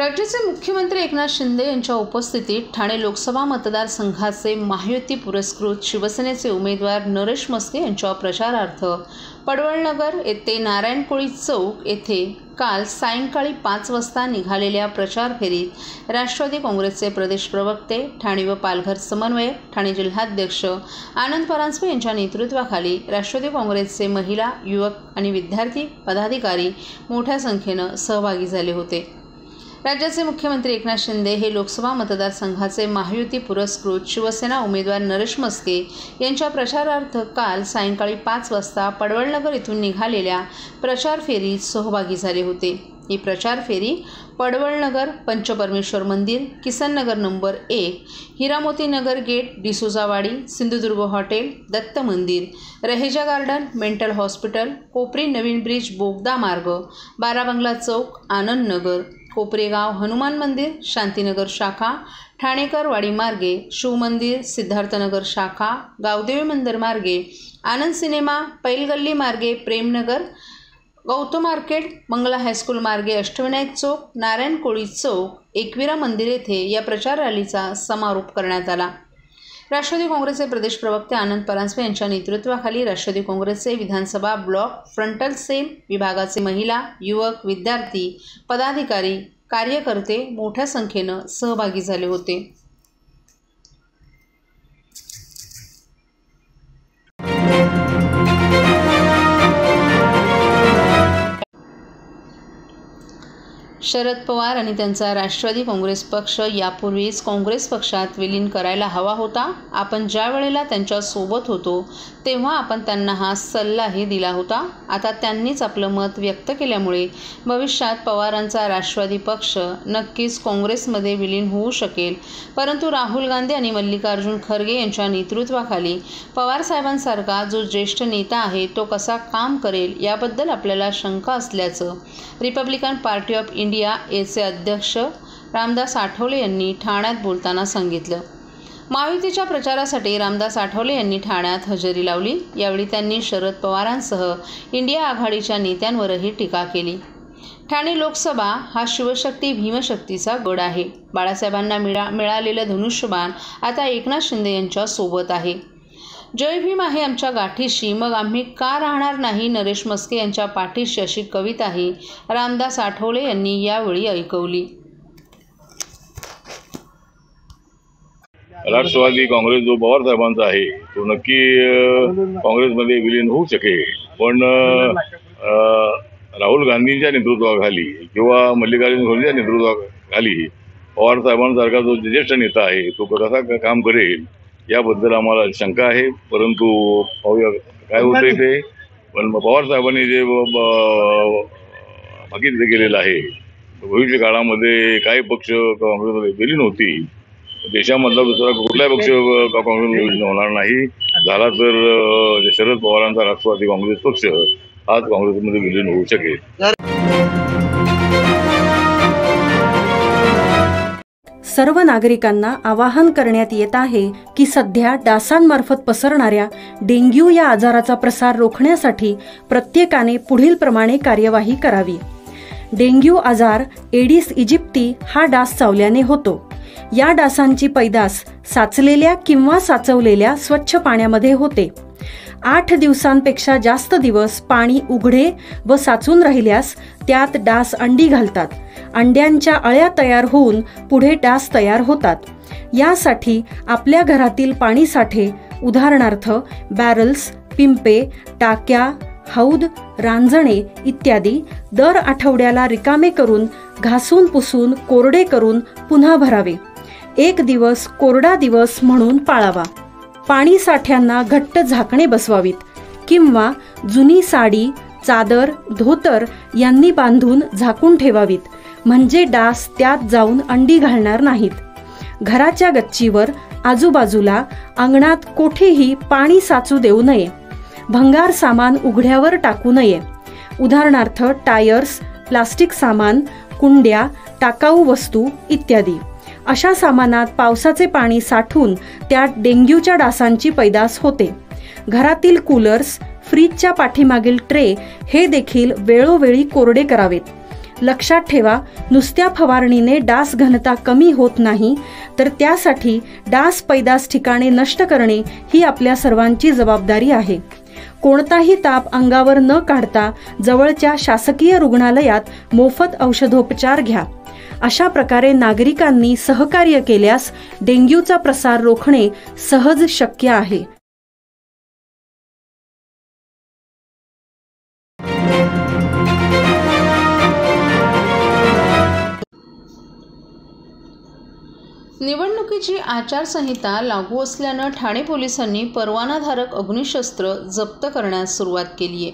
राज्याचे मुख्यमंत्री एकनाथ शिंदे यांच्या उपस्थितीत ठाणे लोकसभा मतदारसंघाचे महायुती पुरस्कृत शिवसेनेचे उमेदवार नरेश मस्के यांच्या प्रचारार्थ पडवळनगर येथे नारायण कोळी चौक येथे काल सायंकाळी 5 वाजता निघालेल्या प्रचार फेरीत राष्ट्रवादी काँग्रेसचे प्रदेश प्रवक्ते, ठाणे व पालघर समन्वयक, ठाणे जिल्हाध्यक्ष आनंद परांजपे यांच्या नेतृत्वाखाली राष्ट्रवादी काँग्रेसचे महिला, युवक आणि विद्यार्थी पदाधिकारी मोठ्या संख्येने सहभागी झाले होते। राज्याचे मुख्यमंत्री एकनाथ शिंदे हे लोकसभा मतदारसंघाचे महायुती पुरस्कृत शिवसेना उमेदवार नरेश मस्के यांच्या प्रचारार्थ काल सायंकाळी 5 वाजता पडवळनगर येथून निघालेल्या प्रचार फेरीत सहभागी झाले होते। ही प्रचार फेरी पडवळनगर, पंचपरमेश्वर मंदिर, किसन नगर नंबर 1, हिरामोती नगर गेट, डिसोजावाडी, सिंधुदुर्ग हॉटेल, दत्त मंदिर, रहेजा गार्डन, मेंटल हॉस्पिटल, कोपरी नवीन ब्रिज, बोगदा मार्ग, बाराबंगला चौक, आनंद नगर, कोपरेगाव हनुमान मंदिर, शांतीनगर शाखा, ठाणेकर वाडी मार्गे, शिवमंदिर, सिद्धार्थनगर शाखा, गावदेवी मंदिर मार्गे, आनंद सिनेमा, पैलगल्ली मार्गे, प्रेमनगर, गौतम मार्केट, मंगला हायस्कूल मार्गे, अष्टविनायक चौक, नारायण कोळी चौक, एकविरा मंदिर येथे या प्रचार रॅलीचा समारोप करण्यात आला। राष्ट्रवादी काँग्रेसचे प्रदेश प्रवक्ते आनंद परांजपे यांच्या नेतृत्वाखाली राष्ट्रवादी काँग्रेसचे विधानसभा ब्लॉक फ्रंटल सेल विभागाचे महिला, युवक, विद्यार्थी, पदाधिकारी, कार्यकर्ते मोठ्या संख्येने सहभागी झाले होते। शरद पवार आणि त्यांचा राष्ट्रवादी काँग्रेस पक्ष यापूर्वीच काँग्रेस पक्षात विलीन करायला हवा होता। आपण ज्या वेळेला त्यांच्या सोबत होतो तेव्हा आपण त्यांना हा सल्लाही दिला होता। आता त्यांनीच आपलं मत व्यक्त केल्यामुळे भविष्यात पवारांचा राष्ट्रवादी पक्ष नक्कीच काँग्रेसमध्ये विलीन होऊ शकेल, परंतु राहुल गांधी आणि मल्लिकार्जुन खरगे यांच्या नेतृत्वाखाली पवार साहेबांसारखा जो ज्येष्ठ नेता आहे तो कसा काम करेल याबद्दल आपल्याला शंका असल्याचं रिपब्लिकन पार्टी ऑफ इंडिया याचे अध्यक्ष रामदास आठवले यांनी ठाण्यात बोलताना सांगितलं। महायुतीच्या प्रचारासाठी रामदास आठवले यांनी ठाण्यात हजेरी लावली। यावेळी त्यांनी शरद पवारांसह इंडिया आघाडीच्या नेत्यांवरही टीका केली। ठाणे लोकसभा हा शिवशक्ती भीमशक्तीचा गड आहे। बाळासाहेबांना मिळालेलं धनुष्यबाण आता एकनाथ शिंदे यांच्या सोबत आहे। जय भीम आहे आमच्या गाठीशी, मग आम्ही का राहणार नाही नरेश मस्के यांच्या पाठीशी, अशी कविताही रामदास आठवले यांनी यावेळी ऐकवली। राष्ट्रवादी काँग्रेस जो पवार साहेबांचा आहे तो नक्की काँग्रेसमध्ये विलीन होऊ शकेल, पण राहुल गांधींच्या नेतृत्वाखाली किंवा मल्लिकार्जुन खरगेच्या नेतृत्वाखाली पवार साहेबांसारखा जो ज्येष्ठ नेता आहे तो कसा काम करेल याबद्दल आम्हाला शंका आहे। परंतु पाहूया काय होते ते। पण पवार साहेबांनी जे भाकीत केलेलं आहे भविष्य काळामध्ये काही पक्ष काँग्रेसमध्ये विलीन होतील, देशामधला दुसरा कुठलाही पक्ष काँग्रेसमध्ये विलीन होणार नाही। झाला तर शरद पवारांचा राष्ट्रवादी काँग्रेस पक्ष आज काँग्रेसमध्ये विलीन होऊ शकेल। सर्व नागरिकांना आवाहन करण्यात येत आहे की सध्या डासांमार्फत पसरणाऱ्या डेंग्यू या आजाराचा प्रसार रोखण्यासाठी प्रत्येकाने पुढील प्रमाणे कार्यवाही करावी। डेंग्यू आजार एडिस इजिप्ती हा डास चावल्याने होतो। या डासांची पैदास साचलेल्या किंवा साचवलेल्या स्वच्छ पाण्यामध्ये होते। 8 दिवसांपेक्षा जास्त दिवस पाणी उघडे व साचून राहिल्यास त्यात डास अंडी घालतात। अंड्यांच्या अळ्या तयार होऊन पुढे डास तयार होतात। यासाठी आपल्या घरातील पाणी साठे उदाहरणार्थ बॅरल्स, पिंपे, टाक्या, हौद, रांजणे इत्यादी दर आठवड्याला रिकामे करून घासून पुसून कोरडे करून पुन्हा भरावे। 1 दिवस कोरडा दिवस म्हणून पाळावा। पाणी साठ्यांना घट्ट झाकणे बसवावीत किंवा जुनी साडी, चादर, धोतर यांनी बांधून झाकून ठेवावीत, म्हणजे डास त्यात जाऊन अंडी घालणार नाहीत। घराच्या गच्चीवर, आजूबाजूला, अंगणात कोठेही पाणी साचू देऊ नये। भंगार सामान उघड्यावर टाकू नये, उदाहरणार्थ टायर्स, प्लास्टिक सामान, कुंड्या, टाकाऊ वस्तू इत्यादी। अशा सामानात पावसाचे पाणी साठून त्यात डेंग्यूच्या डासांची पैदास होते। घरातील कूलर्स, फ्रीजच्या पाठीमागील ट्रे हे देखील वेळोवेळी कोरडे करावेत। लक्षात ठेवा, नुसत्या फवारणीने डास घनता कमी होत नाही, तर त्यासाठी डास पैदास ठिकाणे नष्ट करणे ही आपल्या सर्वांची जबाबदारी आहे. कोणताही ताप अंगावर न काढता जवळच्या शासकीय रुग्णालयात मोफत औषधोपचार घ्या. अशा प्रकारे नागरिकांनी सहकार्य केल्यास डेंग्यूचा प्रसार रोखणे सहज शक्य आहे. निवडणुकीची आचारसंहिता लागू असल्यानं ठाणे पोलिसांनी परवानाधारक अग्निशस्त्र जप्त करण्यास सुरुवात केली आहे.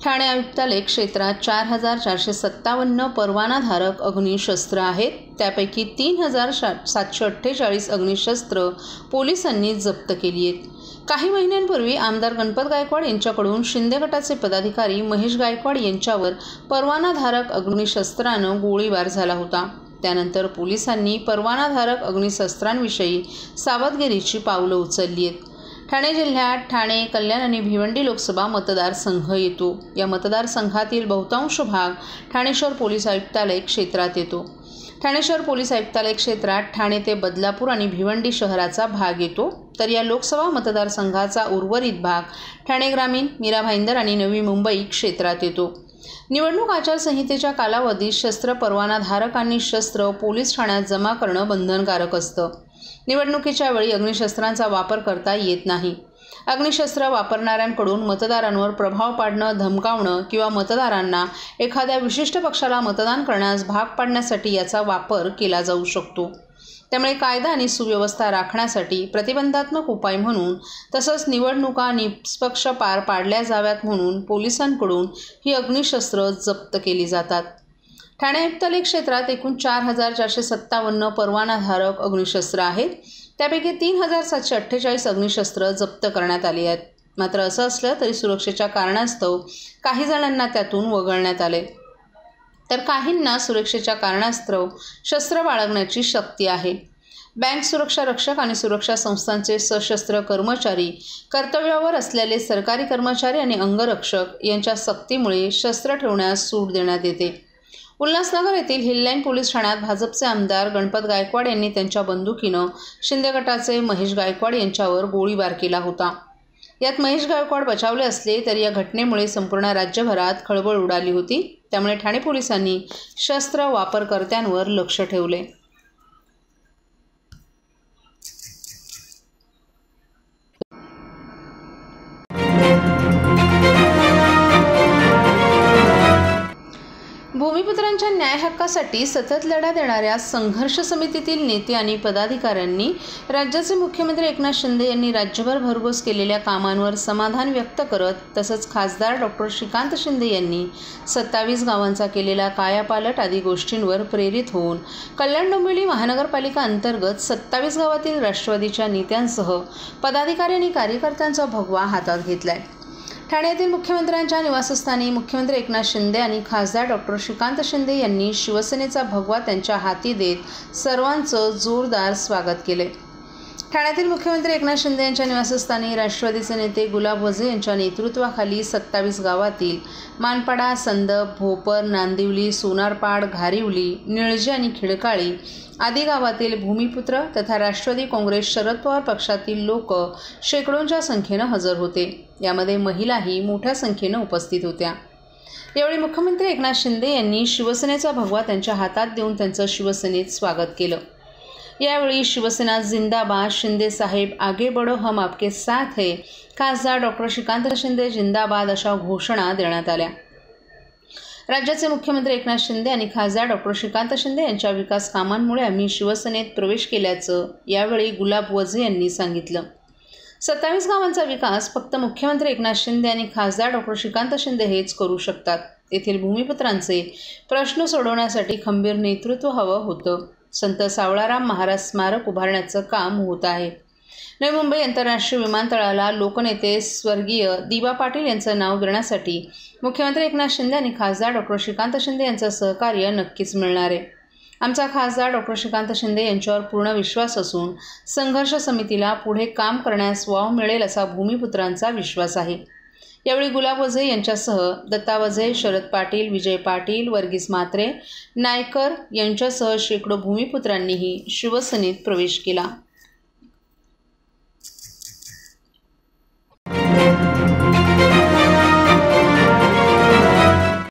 ठाणे आयुक्तालय क्षेत्रात 4,457 परवानाधारक अग्निशस्त्र आहेत. त्यापैकी 3,748 अग्निशस्त्र पोलिसांनी जप्त केली आहेत. काही महिन्यांपूर्वी आमदार गणपत गायकवाड यांच्याकडून शिंदे गटाचे पदाधिकारी महेश गायकवाड यांच्यावर परवानाधारक अग्निशस्त्रानं गोळीबार झाला होता. त्यानंतर पोलिसांनी परवानाधारक अग्निशस्त्रांविषयी सावधगिरीची पावलं उचलली आहेत. ठाणे जिल्ह्यात ठाणे, कल्याण आणि भिवंडी लोकसभा मतदारसंघ येतो. या मतदारसंघातील बहुतांश भाग ठाणे शहर पोलीस आयुक्तालय क्षेत्रात येतो. ठाणे शहर पोलीस आयुक्तालय क्षेत्रात ठाणे ते बदलापूर आणि भिवंडी शहराचा भाग येतो. तर या लोकसभा मतदारसंघाचा उर्वरित भाग ठाणे ग्रामीण, मीरा भाईंदर आणि नवी मुंबई क्षेत्रात येतो. निवडणूक आचारसंहितेच्या कालावधीत शस्त्र परवानाधारकांनी शस्त्र पोलीस ठाण्यात जमा करणं बंधनकारक असतं. निवडणुकीच्या वेळी अग्निशस्त्रांचा वापर करता येत नाही. अग्निशस्त्र वापरणाऱ्यांकडून मतदारांवर प्रभाव पाडणं, धमकावणं किंवा मतदारांना एखाद्या विशिष्ट पक्षाला मतदान करण्यास भाग पाडण्यासाठी याचा वापर केला जाऊ शकतो. त्यामुळे कायदा आणि सुव्यवस्था राखण्यासाठी प्रतिबंधात्मक उपाय म्हणून तसंच निवडणुका निष्पक्ष पार पाडल्या जाव्यात म्हणून पोलिसांकडून ही अग्निशस्त्र जप्त केली जातात. ठाणे आयुक्तालय क्षेत्रात एकूण 4,457 परवानाधारक अग्निशस्त्र आहेत. त्यापैकी 3,748 अग्निशस्त्र जप्त करण्यात आली आहेत. मात्र असं असलं तरी सुरक्षेच्या कारणास्तव काही जणांना त्यातून वगळण्यात आले, तर काहींना सुरक्षेच्या कारणास्तव शस्त्र बाळगण्याची सक्ती आहे. बँक सुरक्षा रक्षक आणि सुरक्षा संस्थांचे सशस्त्र कर्मचारी, कर्तव्यावर असलेले सरकारी कर्मचारी आणि अंगरक्षक यांच्या सक्तीमुळे शस्त्र ठेवण्यास सूट देण्यात येते. उल्हासनगर येथील हिललाईन पोलीस ठाण्यात भाजपचे आमदार गणपत गायकवाड यांनी त्यांच्या बंदुकीनं शिंदे गटाचे महेश गायकवाड यांच्यावर गोळीबार केला होता. यात महेश गायकवाड बचावले असले तरी या घटनेमुळे संपूर्ण राज्यभरात खळबळ उडाली होती. त्यामुळे ठाणे पोलिसांनी शस्त्र वापरकर्त्यांवर लक्ष ठेवले. भूमिपुत्रांच्या न्याय हक्कासाठी सतत लढा देणाऱ्या संघर्ष समितीतील नेते आणि पदाधिकाऱ्यांनी राज्याचे मुख्यमंत्री एकनाथ शिंदे यांनी राज्यभर भरघोस केलेल्या कामांवर समाधान व्यक्त करत, तसंच खासदार डॉक्टर श्रीकांत शिंदे यांनी 27 गावांचा केलेला कायापालट आदी गोष्टींवर प्रेरित होऊन कल्याण डोंबिवली महानगरपालिका अंतर्गत 27 गावातील राष्ट्रवादीच्या नेत्यांसह पदाधिकारी आणि कार्यकर्त्यांचा भगवा हातात घेतलाय. ठाण्यातील मुख्यमंत्र्यांच्या निवासस्थानी मुख्यमंत्री एकनाथ शिंदे आणि खासदार डॉक्टर श्रीकांत शिंदे यांनी शिवसेनेचा भगवा त्यांच्या हाती देत सर्वांचं जोरदार स्वागत केले. ठाण्यातील मुख्यमंत्री एकनाथ शिंदे यांच्या निवासस्थानी राष्ट्रवादीचे नेते गुलाब वझे यांच्या नेतृत्वाखाली 27 गावातील मानपाडा, संदप, भोपर, नांदिवली, सोनारपाड, घारिवली, निळजे आणि खिडकाळी आदी गावातील भूमिपुत्र तथा राष्ट्रवादी काँग्रेस शरद पवार पक्षातील लोक शेकडोंच्या संख्येनं हजर होते. यामध्ये महिलाही मोठ्या संख्येनं उपस्थित होत्या. यावेळी मुख्यमंत्री एकनाथ शिंदे यांनी शिवसेनेचा भगवा त्यांच्या हातात देऊन त्यांचं शिवसेनेत स्वागत केलं. यावेळी शिवसेना जिंदाबाद, शिंदे साहेब आगे बढ़ो, हम आपके साथ है, खासदार डॉक्टर श्रीकांत शिंदे जिंदाबाद अशा घोषणा देण्यात आल्या. राज्याचे मुख्यमंत्री एकनाथ शिंदे आणि खासदार डॉक्टर श्रीकांत शिंदे यांच्या विकास कामांमुळे आम्ही शिवसेनेत प्रवेश केल्याचं यावेळी गुलाब वझे यांनी सांगितलं. 27 गावांचा विकास फक्त मुख्यमंत्री एकनाथ शिंदे आणि खासदार डॉक्टर श्रीकांत शिंदे हेच करू शकतात. येथील भूमिपुत्रांचे प्रश्न सोडवण्यासाठी खंबीर नेतृत्व हवं होतं. संत सावळाराम महाराज स्मारक उभारण्याचं काम होत आहे. नवी मुंबई आंतरराष्ट्रीय विमानतळाला लोकनेते स्वर्गीय दिबा पाटील यांचं नाव देण्यासाठी मुख्यमंत्री एकनाथ शिंदे आणि खासदार डॉक्टर श्रीकांत शिंदे यांचं सहकार्य नक्कीच मिळणार आहे. आमचा खासदार डॉक्टर श्रीकांत शिंदे यांच्यावर पूर्ण विश्वास असून संघर्ष समितीला पुढे काम करण्यास वाव मिळेल असा भूमिपुत्रांचा विश्वास आहे. यावेळी गुलाब वझे यांच्यासह दत्ता वझे, शरद पाटील, विजय पाटील, वर्गीस म्हात्रे, नायकर यांच्यासह शेकडो भूमिपुत्रांनीही शिवसेनेत प्रवेश केला.